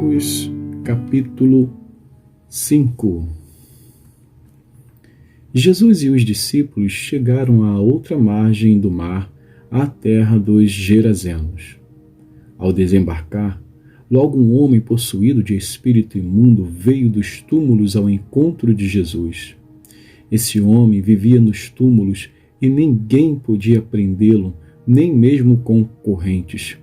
Marcos, capítulo 5. Jesus e os discípulos chegaram à outra margem do mar, à terra dos Gerazenos. Ao desembarcar, logo um homem possuído de espírito imundo veio dos túmulos ao encontro de Jesus. Esse homem vivia nos túmulos e ninguém podia prendê-lo, nem mesmo com correntes,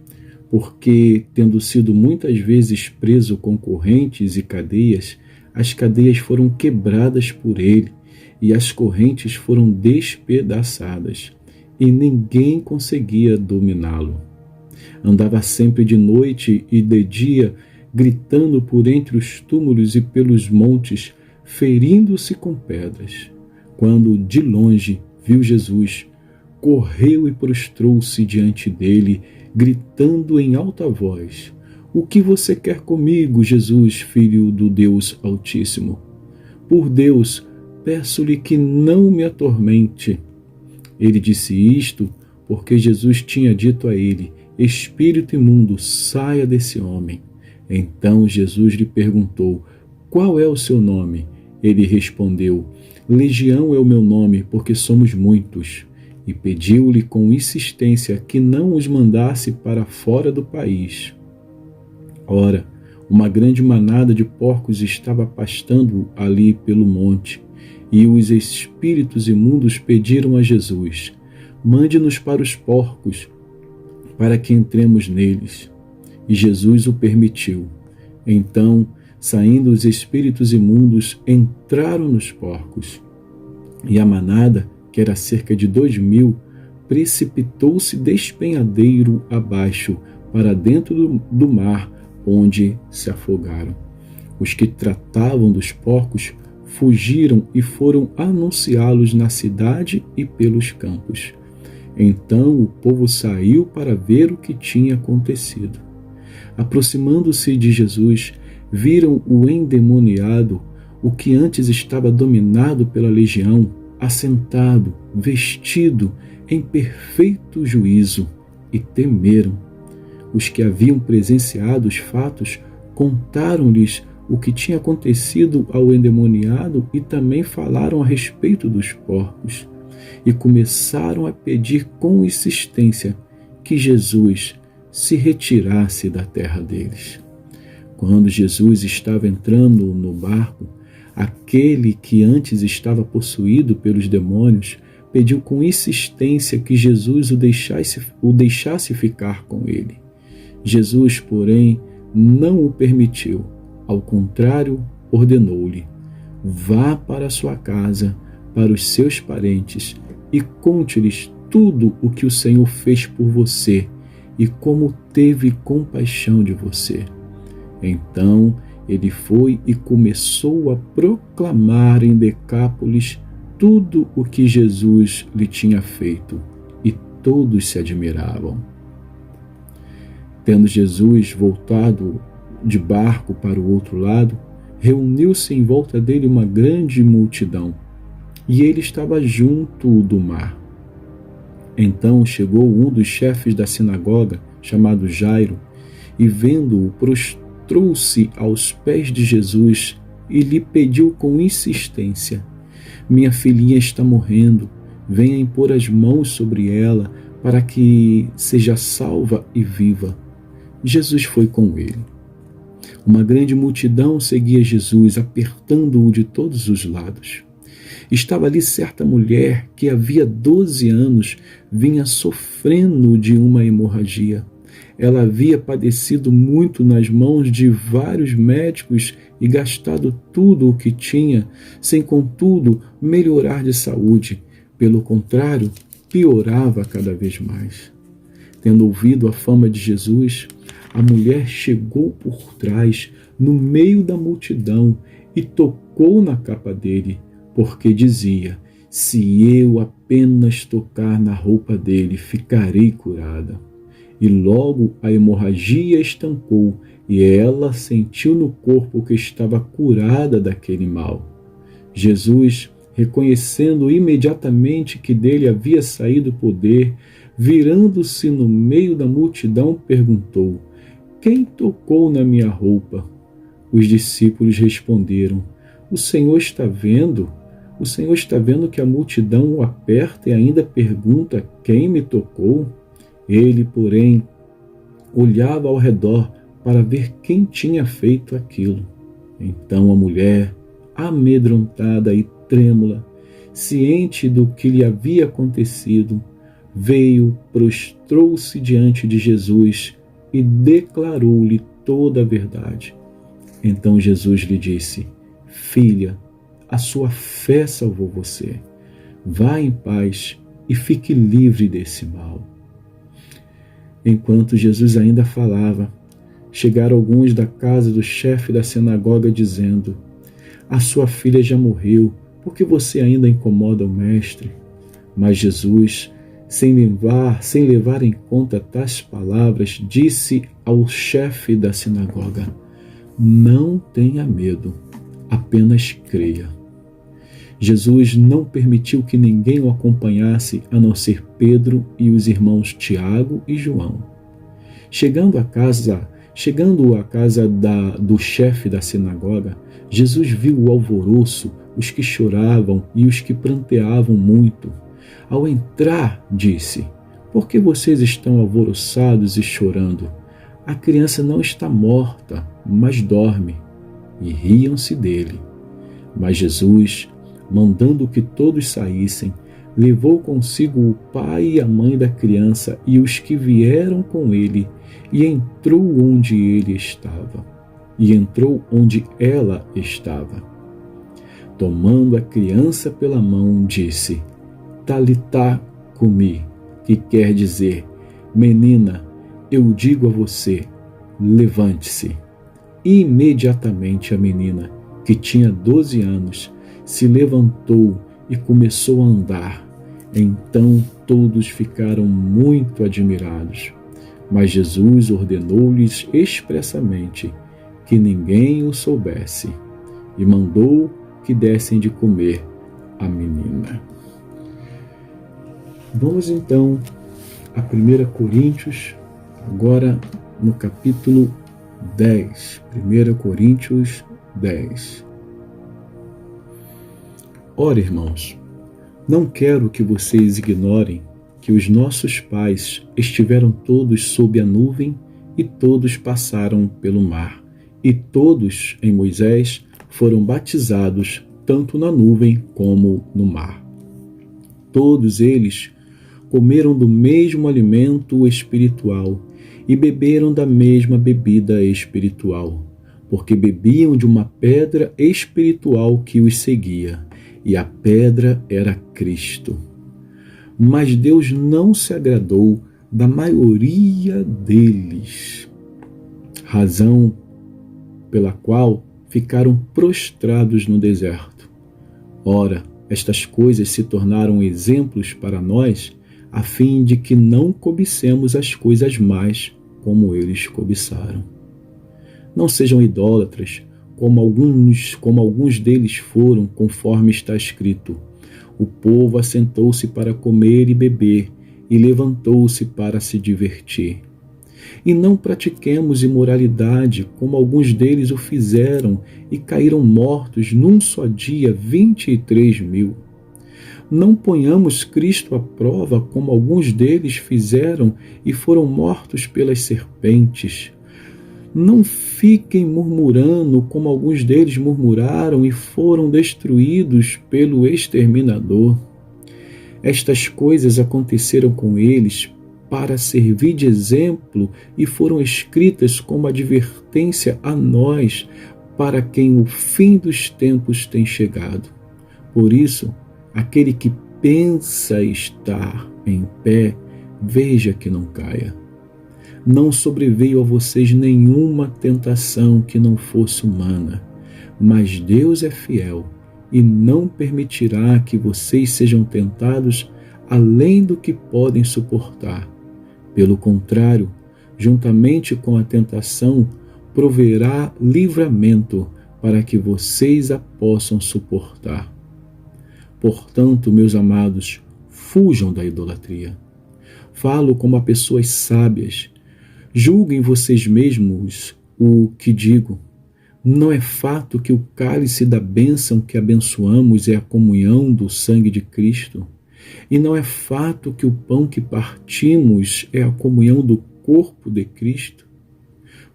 porque, tendo sido muitas vezes preso com correntes e cadeias, as cadeias foram quebradas por ele e as correntes foram despedaçadas, e ninguém conseguia dominá-lo. Andava sempre de noite e de dia, gritando por entre os túmulos e pelos montes, ferindo-se com pedras. Quando, de longe, viu Jesus, correu e prostrou-se diante dele, gritando em alta voz: "O que você quer comigo, Jesus, Filho do Deus Altíssimo? Por Deus, peço-lhe que não me atormente." Ele disse isto porque Jesus tinha dito a ele: "Espírito imundo, saia desse homem." Então Jesus lhe perguntou: "Qual é o seu nome?" Ele respondeu: "Legião é o meu nome, porque somos muitos." E pediu-lhe com insistência que não os mandasse para fora do país. Ora, uma grande manada de porcos estava pastando ali pelo monte, e os espíritos imundos pediram a Jesus: "Mande-nos para os porcos, para que entremos neles." E Jesus o permitiu. Então, saindo os espíritos imundos, entraram nos porcos. E a manada, que era cerca de 2.000, precipitou-se despenhadeiro abaixo, para dentro do mar, onde se afogaram. Os que tratavam dos porcos fugiram e foram anunciá-los na cidade e pelos campos. Então o povo saiu para ver o que tinha acontecido. Aproximando-se de Jesus, viram o endemoniado, o que antes estava dominado pela legião, assentado, vestido em perfeito juízo, e temeram. Os que haviam presenciado os fatos contaram-lhes o que tinha acontecido ao endemoniado e também falaram a respeito dos porcos, e começaram a pedir com insistência que Jesus se retirasse da terra deles. Quando Jesus estava entrando no barco, aquele que antes estava possuído pelos demônios pediu com insistência que Jesus o deixasse ficar com ele. Jesus, porém, não o permitiu. Ao contrário, ordenou-lhe: "Vá para a sua casa, para os seus parentes, e conte-lhes tudo o que o Senhor fez por você e como teve compaixão de você." Então ele foi e começou a proclamar em Decápolis tudo o que Jesus lhe tinha feito, e todos se admiravam. Tendo Jesus voltado de barco para o outro lado, reuniu-se em volta dele uma grande multidão, e ele estava junto do mar. Então chegou um dos chefes da sinagoga, chamado Jairo, e vendo-o, prostrou-se aos pés de Jesus e lhe pediu com insistência: "Minha filhinha está morrendo, venha impor as mãos sobre ela para que seja salva e viva." Jesus foi com ele. Uma grande multidão seguia Jesus, apertando-o de todos os lados. Estava ali certa mulher que havia 12 anos vinha sofrendo de uma hemorragia. Ela havia padecido muito nas mãos de vários médicos e gastado tudo o que tinha, sem contudo melhorar de saúde. Pelo contrário, piorava cada vez mais. Tendo ouvido a fama de Jesus, a mulher chegou por trás, no meio da multidão, e tocou na capa dele, porque dizia: "Se eu apenas tocar na roupa dele, ficarei curada." E logo a hemorragia estancou, e ela sentiu no corpo que estava curada daquele mal. Jesus, reconhecendo imediatamente que dele havia saído o poder, virando-se no meio da multidão, perguntou: quem tocou na minha roupa? Os discípulos responderam: o Senhor está vendo? O Senhor está vendo que a multidão o aperta e ainda pergunta: quem me tocou? Ele, porém, olhava ao redor para ver quem tinha feito aquilo. Então a mulher, amedrontada e trêmula, ciente do que lhe havia acontecido, veio, prostrou-se diante de Jesus e declarou-lhe toda a verdade. Então Jesus lhe disse: filha, a sua fé salvou você. Vá em paz e fique livre desse mal. Enquanto Jesus ainda falava, chegaram alguns da casa do chefe da sinagoga dizendo: a sua filha já morreu, por que você ainda incomoda o mestre? Mas Jesus, sem levar em conta tais palavras, disse ao chefe da sinagoga: não tenha medo, apenas creia. Jesus não permitiu que ninguém o acompanhasse, a não ser Pedro e os irmãos Tiago e João. Chegando à casa do chefe da sinagoga, Jesus viu o alvoroço, os que choravam e os que pranteavam muito. Ao entrar, disse: por que vocês estão alvoroçados e chorando? A criança não está morta, mas dorme. E riam-se dele. Mas Jesus, mandando que todos saíssem, levou consigo o pai e a mãe da criança e os que vieram com ele, e entrou onde ela estava. Tomando a criança pela mão, disse: Talitá cumi, que quer dizer: menina, eu digo a você, levante-se. Imediatamente a menina, que tinha 12 anos, se levantou e começou a andar. Então todos ficaram muito admirados. Mas Jesus ordenou-lhes expressamente que ninguém o soubesse e mandou que dessem de comer à menina. Vamos então a 1 Coríntios, agora no capítulo 10. 1 Coríntios 10. Ora, irmãos, não quero que vocês ignorem que os nossos pais estiveram todos sob a nuvem e todos passaram pelo mar, e todos em Moisés foram batizados tanto na nuvem como no mar. Todos eles comeram do mesmo alimento espiritual e beberam da mesma bebida espiritual, porque bebiam de uma pedra espiritual que os seguia, e a pedra era Cristo. Mas Deus não se agradou da maioria deles, razão pela qual ficaram prostrados no deserto. Ora, estas coisas se tornaram exemplos para nós, a fim de que não cobicemos as coisas más como eles cobiçaram. Não sejam idólatras, como alguns deles foram, conforme está escrito: o povo assentou-se para comer e beber, e levantou-se para se divertir. E não pratiquemos imoralidade, como alguns deles o fizeram, e caíram mortos num só dia 23.000. Não ponhamos Cristo à prova, como alguns deles fizeram, e foram mortos pelas serpentes. Não fiquem murmurando, como alguns deles murmuraram e foram destruídos pelo exterminador. Estas coisas aconteceram com eles para servir de exemplo e foram escritas como advertência a nós, para quem o fim dos tempos tem chegado. Por isso, aquele que pensa estar em pé, veja que não caia. Não sobreveio a vocês nenhuma tentação que não fosse humana, mas Deus é fiel e não permitirá que vocês sejam tentados além do que podem suportar. Pelo contrário, juntamente com a tentação, proverá livramento para que vocês a possam suportar. Portanto, meus amados, fujam da idolatria. Falo como a pessoas sábias. Julguem vocês mesmos o que digo. Não é fato que o cálice da bênção que abençoamos é a comunhão do sangue de Cristo? E não é fato que o pão que partimos é a comunhão do corpo de Cristo?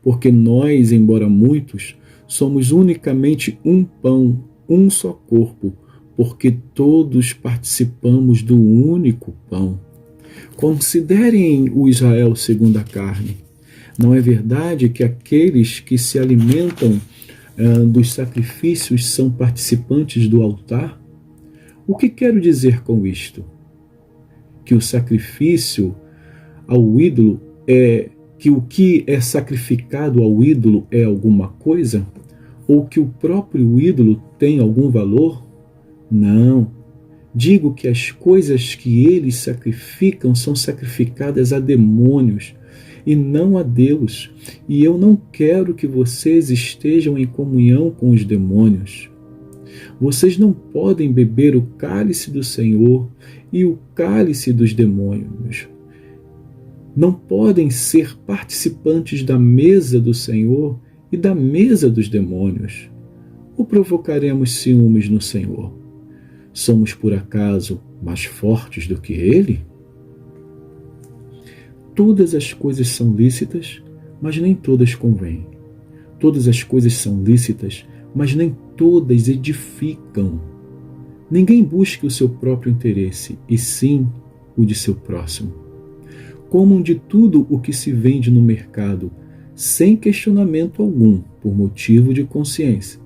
Porque nós, embora muitos, somos unicamente um pão, um só corpo, porque todos participamos do único pão. Considerem o Israel segundo a carne. Não é verdade que aqueles que se alimentam dos sacrifícios são participantes do altar? O que quero dizer com isto? Que o sacrifício ao ídolo que o que é sacrificado ao ídolo é alguma coisa? Ou que o próprio ídolo tem algum valor? Não. Digo que as coisas que eles sacrificam são sacrificadas a demônios e não a Deus. E eu não quero que vocês estejam em comunhão com os demônios. Vocês não podem beber o cálice do Senhor e o cálice dos demônios. Não podem ser participantes da mesa do Senhor e da mesa dos demônios. Ou provocaremos ciúmes no Senhor? Somos por acaso mais fortes do que Ele? Todas as coisas são lícitas, mas nem todas convêm. Todas as coisas são lícitas, mas nem todas edificam. Ninguém busque o seu próprio interesse, e sim o de seu próximo. Comam de tudo o que se vende no mercado, sem questionamento algum, por motivo de consciência,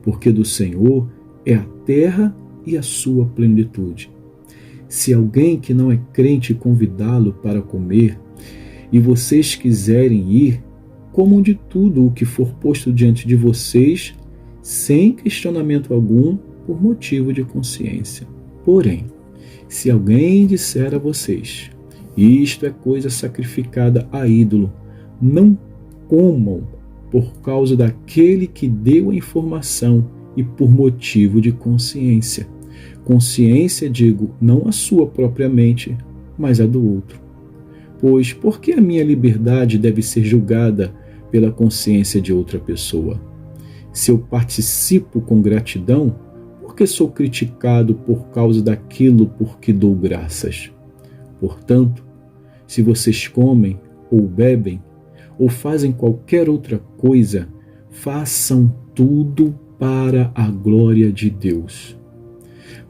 porque do Senhor é a terra e a sua plenitude. Se alguém que não é crente convidá-lo para comer, e vocês quiserem ir, comam de tudo o que for posto diante de vocês, sem questionamento algum, por motivo de consciência. Porém, se alguém disser a vocês, isto é coisa sacrificada a ídolo, não comam por causa daquele que deu a informação e por motivo de consciência. Consciência, digo, não a sua propriamente, mas a do outro. Pois por que a minha liberdade deve ser julgada pela consciência de outra pessoa? Se eu participo com gratidão, por que sou criticado por causa daquilo por que dou graças? Portanto, se vocês comem ou bebem ou fazem qualquer outra coisa, façam tudo para a glória de Deus.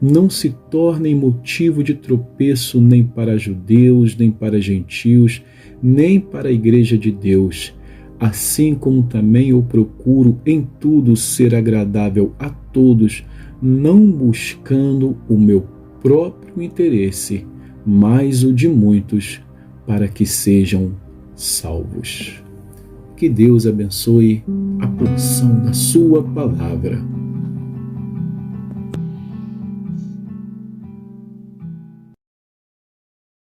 Não se tornem motivo de tropeço nem para judeus, nem para gentios, nem para a igreja de Deus, assim como também eu procuro em tudo ser agradável a todos, não buscando o meu próprio interesse, mas o de muitos, para que sejam salvos. Que Deus abençoe a porção da sua palavra.